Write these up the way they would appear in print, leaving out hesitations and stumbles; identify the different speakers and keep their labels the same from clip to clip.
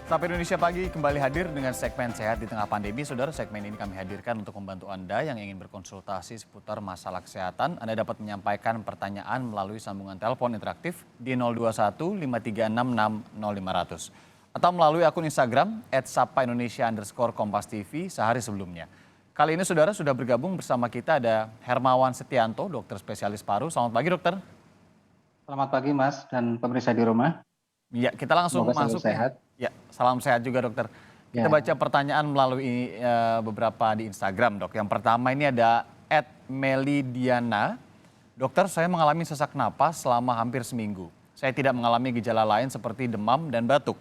Speaker 1: Sapa Indonesia Pagi kembali hadir dengan segmen Sehat di Tengah Pandemi. Saudara, segmen ini kami hadirkan untuk membantu Anda yang ingin berkonsultasi seputar masalah kesehatan. Anda dapat menyampaikan pertanyaan melalui sambungan telepon interaktif di 021 536 60500 atau melalui akun Instagram @sapaindonesia_kompas.tv sehari sebelumnya. Kali ini saudara sudah bergabung bersama kita ada Hermawan Setianto, dokter spesialis paru. Selamat pagi dokter.
Speaker 2: Selamat pagi Mas dan pemirsa di rumah,
Speaker 1: Ya, kita langsung
Speaker 2: semoga selalu
Speaker 1: masuk nih.
Speaker 2: sehat.
Speaker 1: Ya, salam sehat juga dokter. Kita baca
Speaker 2: Ya,
Speaker 1: pertanyaan melalui beberapa di Instagram dok. Yang pertama ini ada @melidiana. Dokter, saya mengalami sesak napas selama hampir seminggu. Saya tidak mengalami gejala lain seperti demam dan batuk.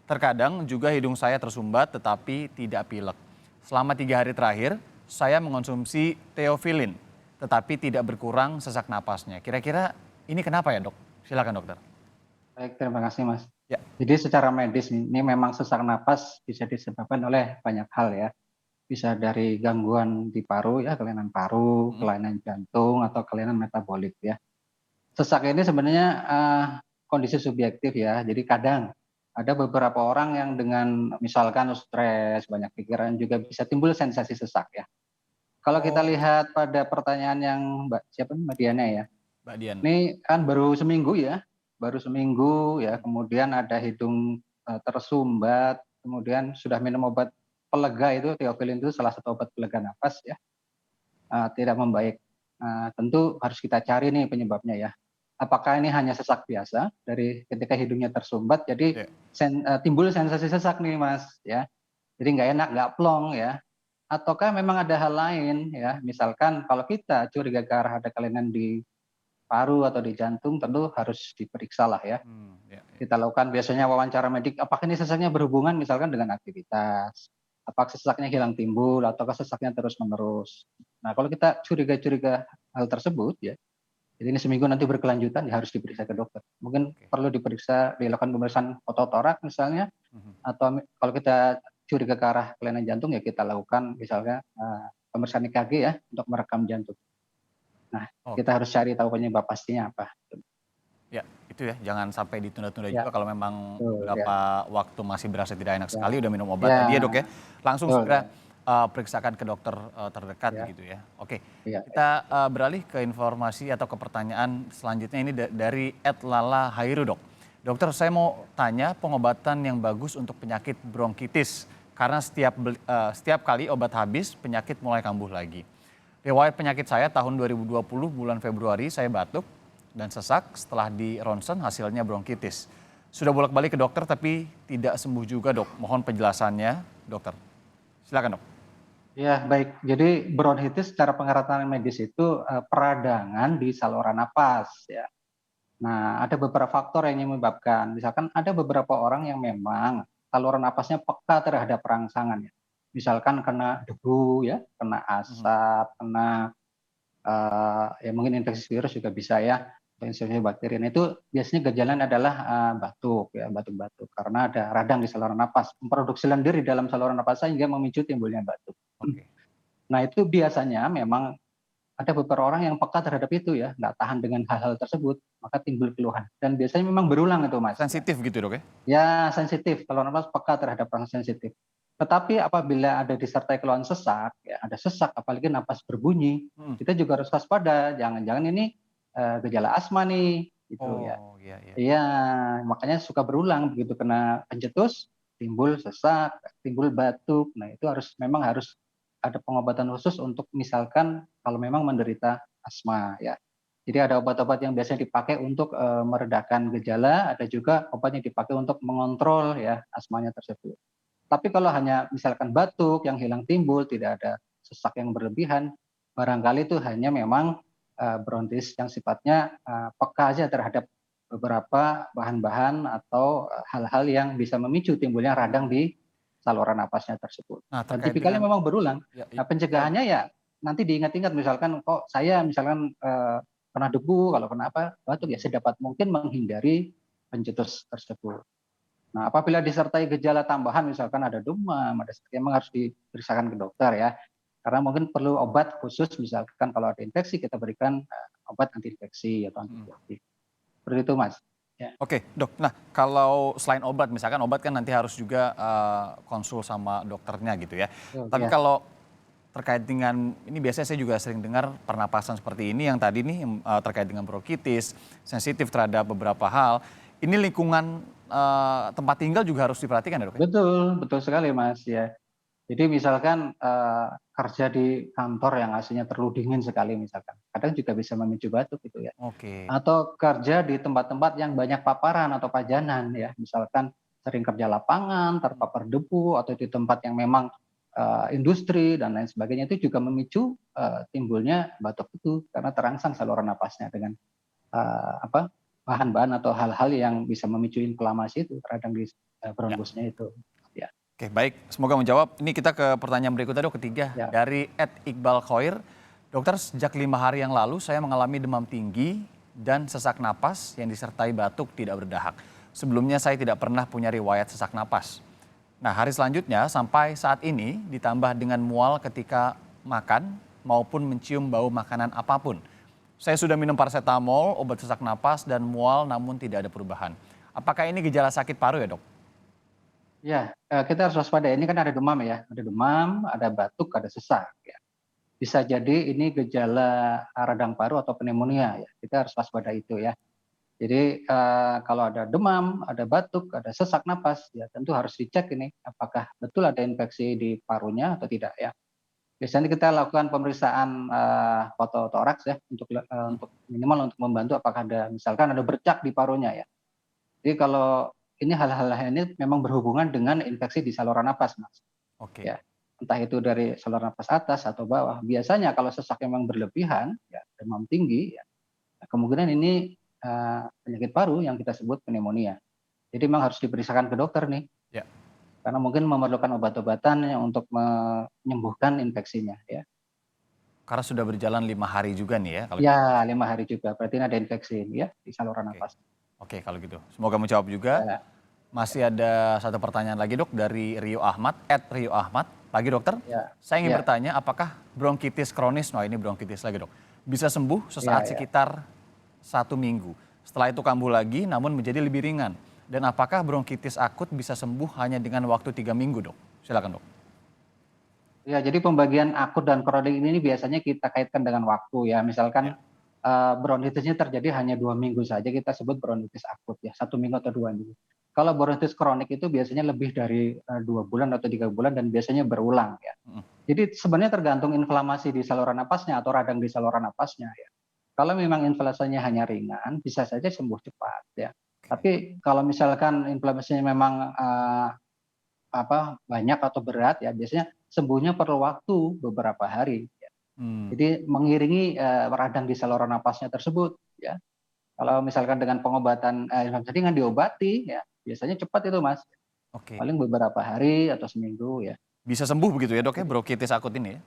Speaker 1: Terkadang juga hidung saya tersumbat tetapi tidak pilek. Selama 3 hari terakhir, saya mengonsumsi teofilin tetapi tidak berkurang sesak napasnya. Kira-kira ini kenapa ya dok? Silakan dokter.
Speaker 2: baik terima kasih Mas.
Speaker 1: Ya.
Speaker 2: Jadi secara medis ini memang sesak napas bisa disebabkan oleh banyak hal ya. Bisa dari gangguan di paru ya, kelainan paru,
Speaker 1: Mm.
Speaker 2: kelainan jantung atau kelainan metabolik ya. Sesak ini sebenarnya kondisi subjektif ya. Jadi kadang ada beberapa orang yang dengan misalkan stres, banyak pikiran juga bisa timbul sensasi sesak ya. Kalau kita
Speaker 1: Oh,
Speaker 2: lihat pada pertanyaan yang Mbak siapa nih, Mbak Diana ya.
Speaker 1: Mbak Dian.
Speaker 2: Ini kan baru seminggu ya, kemudian ada hidung, tersumbat, kemudian sudah minum obat pelega itu Theophylline itu salah satu obat pelega napas ya, tidak membaik. Tentu harus kita cari nih penyebabnya ya. Apakah ini hanya sesak biasa dari ketika hidungnya tersumbat jadi
Speaker 1: Ya.
Speaker 2: timbul sensasi sesak nih Mas ya, jadi nggak enak, nggak plong ya, ataukah memang ada hal lain ya, misalkan kalau kita curiga ke arah ada kelainan di paru atau di jantung tentu harus diperiksa lah ya.
Speaker 1: Ya, ya.
Speaker 2: Kita lakukan biasanya wawancara medik, apakah ini sesaknya berhubungan misalkan dengan aktivitas, apakah sesaknya hilang timbul, ataukah sesaknya terus-menerus. Nah kalau kita curiga-curiga hal tersebut ya, jadi ini seminggu nanti berkelanjutan ya harus diperiksa ke dokter. Mungkin
Speaker 1: Oke.
Speaker 2: perlu diperiksa, dilakukan pemeriksaan ototorak misalnya,
Speaker 1: Mhm.
Speaker 2: atau kalau kita curiga ke arah kelainan jantung ya kita lakukan misalnya pemeriksaan EKG ya untuk merekam jantung. Nah kita
Speaker 1: Oke.
Speaker 2: harus cari tahu penyebab pastinya apa.
Speaker 1: Ya, itu ya, jangan sampai ditunda-tunda
Speaker 2: Ya,
Speaker 1: juga kalau memang
Speaker 2: betul ya.
Speaker 1: beberapa waktu masih berasa tidak enak
Speaker 2: Ya,
Speaker 1: sekali, udah minum obat
Speaker 2: ya,
Speaker 1: tadi ya Dok ya, langsung
Speaker 2: betul
Speaker 1: segera
Speaker 2: ya,
Speaker 1: periksakan ke dokter terdekat
Speaker 2: ya,
Speaker 1: begitu ya. Oke,
Speaker 2: iya, iya.
Speaker 1: kita beralih ke informasi atau ke pertanyaan selanjutnya ini dari @lala_hairu Dok. Dokter, saya mau tanya pengobatan yang bagus untuk penyakit bronkitis karena setiap kali obat habis penyakit mulai kambuh lagi. Riwayat penyakit saya tahun 2020 bulan Februari saya batuk dan sesak, setelah di ronsen hasilnya bronkitis. Sudah bolak-balik ke dokter tapi tidak sembuh juga dok. Mohon penjelasannya dokter. Silakan dok.
Speaker 2: Iya, baik. Jadi bronkitis secara pengertian medis itu, peradangan di saluran napas ya. Nah, ada beberapa faktor yang menyebabkan. Misalkan ada beberapa orang yang memang saluran napasnya peka terhadap rangsangan ya. Misalkan kena debu ya, kena
Speaker 1: Mhm.
Speaker 2: asap, kena ya mungkin infeksi virus juga bisa ya, atau infeksi bakteri. Nah itu biasanya gejalanya adalah, batuk ya, batuk-batuk karena ada radang di saluran napas, memproduksi lendir di dalam saluran napas sehingga memicu timbulnya batuk.
Speaker 1: Oke.
Speaker 2: Nah itu biasanya memang ada beberapa orang yang peka terhadap itu ya, nggak tahan dengan hal-hal tersebut, maka timbul keluhan dan biasanya memang berulang itu Mas ya.
Speaker 1: Sensitif gitu dok ya?
Speaker 2: Ya sensitif, saluran napas peka terhadap rasa sensitif. Tetapi apabila ada disertai keluhan sesak, ya ada sesak apalagi napas berbunyi,
Speaker 1: Mhm.
Speaker 2: kita juga harus waspada, jangan-jangan ini, gejala asma nih, gitu ya.
Speaker 1: Oh iya iya.
Speaker 2: Iya, makanya suka berulang begitu kena pencetus, timbul sesak, timbul batuk. Nah itu memang harus ada pengobatan khusus untuk misalkan kalau memang menderita asma ya. Jadi ada obat-obat yang biasanya dipakai untuk, meredakan gejala, ada juga obat yang dipakai untuk mengontrol ya asmanya tersebut. Tapi kalau hanya misalkan batuk yang hilang timbul, tidak ada sesak yang berlebihan, barangkali itu hanya memang, bronkitis yang sifatnya, peka aja terhadap beberapa bahan-bahan atau, hal-hal yang bisa memicu timbulnya radang di saluran napasnya tersebut.
Speaker 1: Nah
Speaker 2: Dan
Speaker 1: terkait
Speaker 2: tipikalnya
Speaker 1: dengan
Speaker 2: memang berulang.
Speaker 1: ya,
Speaker 2: Nah
Speaker 1: ya,
Speaker 2: pencegahannya ya nanti diingat-ingat misalkan, kok saya misalkan, kena debu, kalau kena apa, batuk ya sedapat mungkin menghindari pencetus tersebut. Nah, apabila disertai gejala tambahan misalkan ada demam, ada sesak, memang harus diperiksakan ke dokter ya. Karena mungkin perlu obat khusus misalkan kalau ada infeksi kita berikan, obat anti infeksi atau
Speaker 1: mhm.
Speaker 2: antibiotik. Seperti itu Mas. ya.
Speaker 1: Oke, Dok. Nah, kalau selain obat, misalkan obat kan nanti harus juga konsul sama dokternya gitu ya.
Speaker 2: Betul,
Speaker 1: Tapi
Speaker 2: ya.
Speaker 1: kalau terkait dengan ini biasanya saya juga sering dengar pernapasan seperti ini yang tadi nih terkait dengan bronkitis, sensitif terhadap beberapa hal. Ini lingkungan tempat tinggal juga harus diperhatikan ya, Dok ya?
Speaker 2: Betul, betul sekali Mas, ya. Jadi misalkan, kerja di kantor yang AC-nya terlalu dingin sekali misalkan, kadang juga bisa memicu batuk gitu ya.
Speaker 1: Oke.
Speaker 2: Atau kerja di tempat-tempat yang banyak paparan atau pajanan ya, misalkan sering kerja lapangan, terpapar debu, atau di tempat yang memang, industri dan lain sebagainya, itu juga memicu, timbulnya batuk itu karena terangsang saluran napasnya dengan, apa, bahan-bahan atau hal-hal yang bisa memicu inflamasi itu radang di,
Speaker 1: Ya.
Speaker 2: bronkusnya itu. Ya,
Speaker 1: Oke, baik. Semoga menjawab. Ini kita ke pertanyaan berikutnya, Dok, ketiga.
Speaker 2: ya.
Speaker 1: Dari Iqbal Khoir. Dokter, sejak 5 hari yang lalu saya mengalami demam tinggi dan sesak napas yang disertai batuk tidak berdahak. Sebelumnya saya tidak pernah punya riwayat sesak napas. Nah, hari selanjutnya sampai saat ini ditambah dengan mual ketika makan maupun mencium bau makanan apapun. Saya sudah minum paracetamol, obat sesak napas, dan mual namun tidak ada perubahan. Apakah ini gejala sakit paru ya, Dok?
Speaker 2: Ya, kita harus waspada, ini kan ada demam, ada batuk, ada sesak ya. Bisa jadi ini gejala radang paru atau pneumonia ya, kita harus waspada itu ya. Jadi, kalau ada demam, ada batuk, ada sesak napas, ya tentu harus dicek ini apakah betul ada infeksi di parunya atau tidak ya. Biasanya kita lakukan pemeriksaan, fototoraks ya untuk minimal untuk membantu apakah ada misalkan ada bercak di parunya ya. Jadi kalau ini hal-hal ini memang berhubungan dengan infeksi di saluran napas, Mas.
Speaker 1: Oke.
Speaker 2: Ya, entah itu dari saluran napas atas atau bawah. Biasanya kalau sesak memang berlebihan, ya demam tinggi, ya kemungkinan ini penyakit paru yang kita sebut pneumonia. Jadi memang harus diperiksakan ke dokter nih,
Speaker 1: Ya.
Speaker 2: karena mungkin memerlukan obat-obatan yang untuk menyembuhkan infeksinya ya.
Speaker 1: Karena sudah berjalan 5 hari juga nih ya kalau gitu.
Speaker 2: Ya 5 hari juga, berarti ini ada infeksi ya di saluran
Speaker 1: Oke.
Speaker 2: napas.
Speaker 1: Oke kalau gitu. Semoga menjawab juga.
Speaker 2: Ya,
Speaker 1: Masih ada satu pertanyaan lagi, Dok, dari Rio Ahmad, @Rio Ahmad. Pagi, Dokter.
Speaker 2: ya,
Speaker 1: Saya ingin
Speaker 2: ya,
Speaker 1: bertanya apakah bronkitis kronis, nah ini bronkitis lagi, Dok, bisa sembuh
Speaker 2: ya,
Speaker 1: sesaat
Speaker 2: ya.
Speaker 1: sekitar 1 minggu. Setelah itu kambuh lagi namun menjadi lebih ringan. Dan apakah bronkitis akut bisa sembuh hanya dengan waktu 3 minggu, Dok? Silakan, Dok.
Speaker 2: Ya, jadi pembagian akut dan kronik ini biasanya kita kaitkan dengan waktu ya. Misalkan,
Speaker 1: Ya.
Speaker 2: bronkitisnya terjadi hanya 2 minggu saja kita sebut bronkitis akut ya, 1 minggu atau 2 minggu. Kalau bronkitis kronik itu biasanya lebih dari, 2 bulan atau 3 bulan dan biasanya berulang ya.
Speaker 1: Mhm.
Speaker 2: Jadi sebenarnya tergantung inflamasi di saluran napasnya atau radang di saluran napasnya ya. Kalau memang inflamasinya hanya ringan, bisa saja sembuh cepat ya.
Speaker 1: Oke.
Speaker 2: Tapi kalau misalkan inflamasinya memang, banyak atau berat ya, biasanya sembuhnya perlu waktu beberapa hari ya.
Speaker 1: Hmm.
Speaker 2: Jadi mengiringi, radang di saluran napasnya tersebut ya. Kalau misalkan dengan pengobatan, inflamasi ringan diobati ya, biasanya cepat itu Mas,
Speaker 1: Oke.
Speaker 2: paling beberapa hari atau seminggu ya.
Speaker 1: Bisa sembuh begitu ya, Dok, ya,
Speaker 2: Jadi
Speaker 1: bronkitis akut ini ya?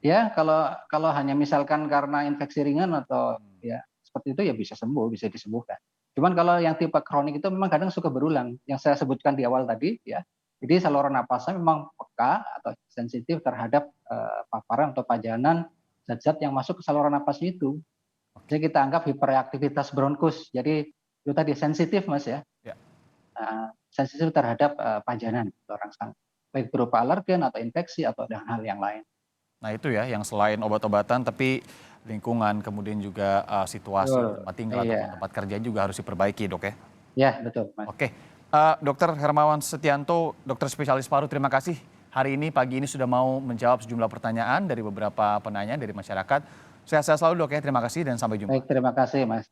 Speaker 2: ya kalau kalau hanya misalkan karena infeksi ringan atau
Speaker 1: Hmm.
Speaker 2: ya seperti itu ya bisa sembuh, bisa disembuhkan. Cuman kalau yang tipe kronik itu memang kadang suka berulang, yang saya sebutkan di awal tadi ya. Jadi saluran napasnya memang peka atau sensitif terhadap, paparan atau pajanan zat-zat yang masuk ke saluran napasnya itu.
Speaker 1: Oke.
Speaker 2: Jadi kita anggap hipereaktivitas bronkus. Jadi itu tadi sensitif Mas ya,
Speaker 1: Ya.
Speaker 2: sensitif terhadap, pajanan rangsang, baik berupa alergen atau infeksi atau dan hal yang lain.
Speaker 1: Nah itu ya, yang selain obat-obatan tapi lingkungan, kemudian juga situasi
Speaker 2: Betul,
Speaker 1: di tempat tinggal ataupun
Speaker 2: iya.
Speaker 1: tempat kerja juga harus diperbaiki, Dok, ya.
Speaker 2: Ya betul Mas.
Speaker 1: Oke, Dokter Hermawan Setianto, dokter spesialis paru, terima kasih hari ini, pagi ini sudah mau menjawab sejumlah pertanyaan dari beberapa penanya dari masyarakat. Sehat-sehat selalu, Dok, ya. Terima kasih dan sampai
Speaker 2: Baik
Speaker 1: jumpa.
Speaker 2: terima kasih Mas.